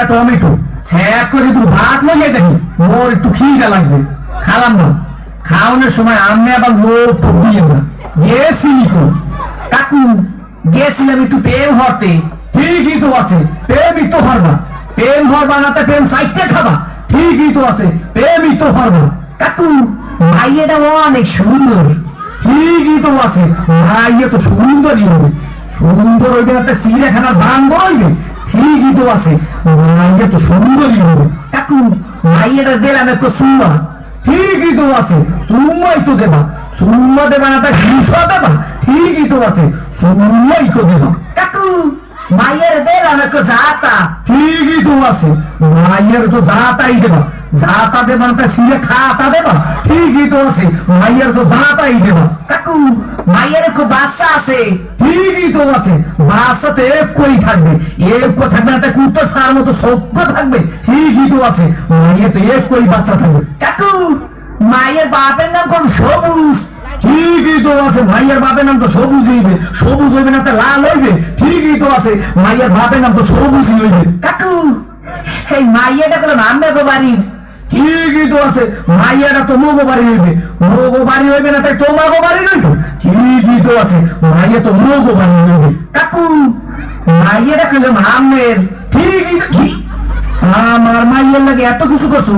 tomato sec করে তুই ভাত লাগিয়ে দেখি মোর একটু খিদা লাগছে খালাম না খাওয়ানোর সময় আমি আবার লোক তো দিয়ে না গেছিলি কাকু গেছিলাম একটু প্রেম হরতে ঠিকই তো আছে প্রেমই তো হরবা প্রেম হরবা না তো প্রেম সাইটে খাবা ঠিকই তো আছে প্রেমই তো হরবা কাকু মাইয়েটা অনেক সুন্দর ঠিকই তো আছে মাইয়ে তো সুন্দরই হবে সুন্দর হইবে না চিড়িয়াখানার বান্দর হইবে ঠিকই তো আছে মাইয়া তো সুন্দরই হবে কাকু মাইয়াটা দিলাম একটু সুম্মা ঠিকই তো আছে সুম্মাই তো দেবা সুম্মা দেবা না তা ঘুষা দেবা ঠিকই তো আছে সুম্মাই তো দেবা কাকু মাইয়ের দিলাম একটু জাতা ঠিকই তো আছে মাইয়ের তো জাতাই দেবা জাতা দেবা না তা সিরে খাতা দেবা ঠিকই তো আছে মাইয়ের তো জাতাই দেবা কাকু মাইয়ের একটু বাচ্চা আছে ঠিকই তো আছে বাচ্চাতে একই থাকবে একই থাকবে না কুত্তো সার মতো সভ্য থাকবে ঠিকই তো আছে মাইয়ের তো একই বাচ্চা থাকবে কাকু মায়ের বাপের নাম কোন সবুজ ঠিকই তো আছে মাইয়ের বাপের নাম তো সবুজ হইবে না তো লাল হইবে ঠিকই তো আছে মাইয়ের বাপের নাম তো সবুজই হইবে কাকু এই মাইয়াটা কোনো নাম দেখো বাড়ির ঠিকই তো আছে মাইয়াটা তো মোগো বাড়ি হইবে মোগো বাড়ি হইবে না তাই তোমাগো বাড়ি হইবে ঠিকই তো আছে মাইয়া তো মোগো বাড়ি হইবে কাকু মাইয়াটা খেলে আমের ঠিকই কি আমার মাইয়ের লাগে এত কিছু করছো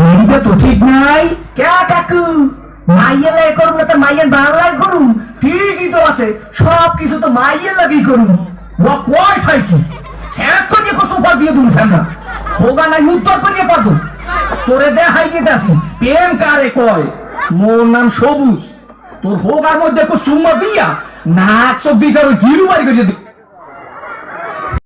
এইটা তো ঠিক নাই কে কাকু মাইয়ের লাগে করুন না তো মাইয়ের বাংলা লাগে করুন ঠিকই তো আছে সব কিছু তো মাইয়ের লাগেই করুন ও কয় ঠাই কি স্যাক করিয়ে কসম পর দিয়ে তুমি স্যাংরা হোগা নাই উত্তর করিয়ে পারতো তোরে দেখাই দিতে আসি প্রেম কারে কয় মোর নাম সবুজ তোর হোগার মধ্যে সুম্মা দিয়া নাক চোখ দিতে গিরু বাড়ি করে